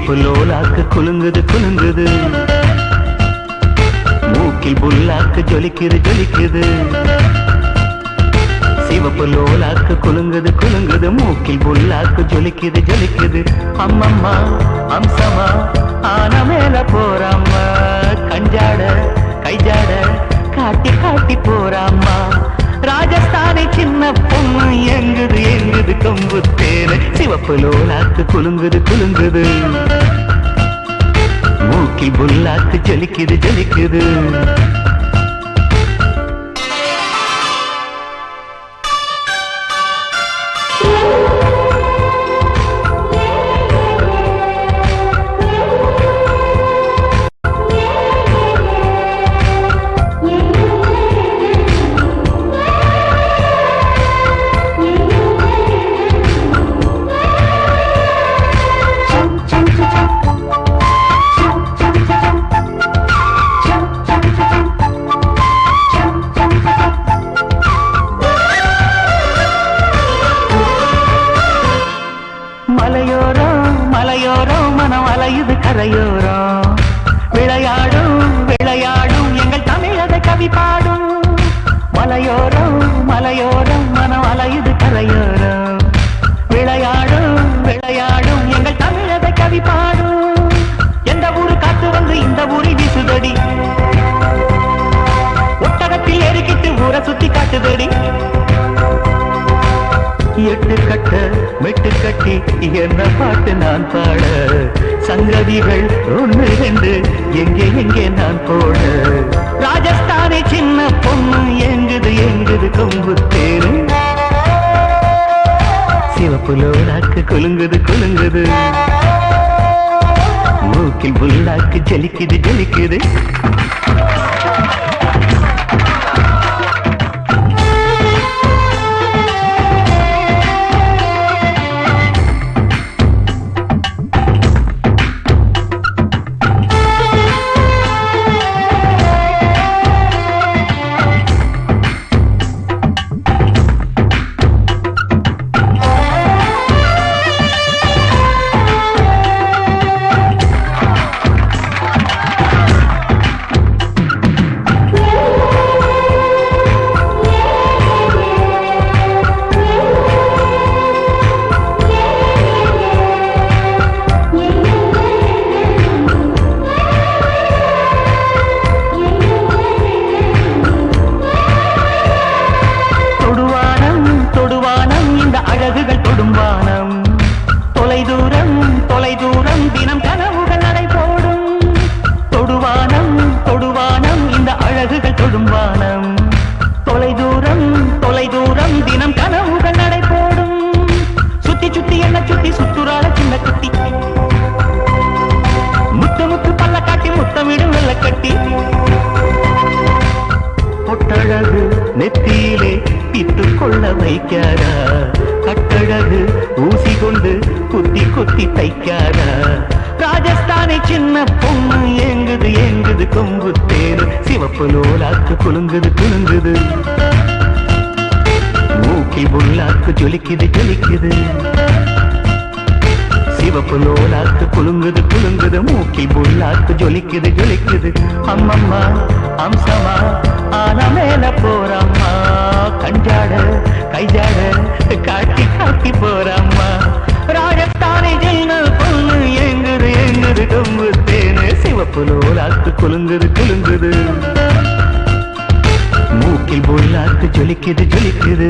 சிவப்பு லோலாக்கு குலுங்குது குலுங்குது, மூக்கில் புல்லாக்கு ஜொலிக்குது ஜொலிக்குது. சிவப்பு லோலாக்கு குலுங்குது குலுங்குது, மூக்கில் புல்லாக்கு ஜொலிக்குது ஜொலிக்குது. அம்மம்மா அம்சமா ஆன மேல போறாம்மா, கஞ்சாட கைஜாட காட்டி காட்டி போறாம்மா. ராஜஸ்தானி சின்ன பொண்ணு எங்குது எங்குது கொம்பு தேனு. சிவப்பு லோலாக்கு குலுங்குது குலுங்குது, மூக்கில் புல்லாக்கு ஜொலிக்குது ஜொலிக்குது. மலையோரம் மனம் அலையுது கரையோரம், விளையாடும் விளையாடும் எங்கள் தமிழக கவி பாடும். மலையோரம் மனம் அலையுது கரையோரம், விளையாடும் விளையாடும் எங்கள் தமிழக கவி பாடும். எந்த ஊரு காத்து வந்து இந்த ஊரை வீசுதடி, ஒட்டகத்தில் எரிக்கிட்டு ஊரை சுத்தி காட்டுதடி. எட்டு கட்ட மெட்டு கட்டி என்ன பாட்டு நான் பாட, சங்கதிகள் ஒன்று ரெண்டு எங்கே எங்கே நான் போட. ராஜஸ்தானி சின்ன பொண்ணு எங்குது எங்குது கொம்பு தேனு. சிவப்பு லோலாக்கு குலுங்குது குலுங்குது, மூக்கில் புல்லாக்கு ஜலிக்குது ஜலிக்குது. தினம் கனவுகள் நடை போடும், தொடுவானம் தொடுவானம் இந்த அழகுகள் தொடும் வானம். தொலை தூரம் தினம் கனவுகள் நடை போடும். சுத்தி சுத்தி என்ன சுத்தி சுத்துறாள சின்ன குட்டி, முத்து முத்து பல்ல காட்டி முத்தமிடும் வெள்ள கட்டி. பொட்டழகு நெத்தியிலே பித்து கொள்ள வைக்காதா, கட்டழகு ஊசி கொண்டு குத்தி குத்தி தைக்காதா. ராஜஸ்தானி சின்ன பொண்ணு எங்குது எங்குது கொம்பு தேனு. சிவப்பு லோலாக்கு குலுங்குது குலுங்குது, மூக்கில் புல்லாக்கு ஜொலிக்குது ஜொலிக்குது. சிவப்பு லோலாக்கு குலுங்குது குலுங்குது, மூக்கில் புல்லாக்கு ஜொலிக்குது ஜொலிக்குது. அம்மம்மா அம்சமா ஆன மேல போறாம்மா, கஞ்சாட கைஜாட காட்டி காட்டி போறாம்மா. ராஜஸ்தானி சின்ன பொண்ணு எங்குது எங்குது கொம்பு தேனு. சிவப்பு லோலாக்கு குலுங்குது குலுங்குது, மூக்கில் புல்லாக்கு ஜொலிக்குது ஜொலிக்குது.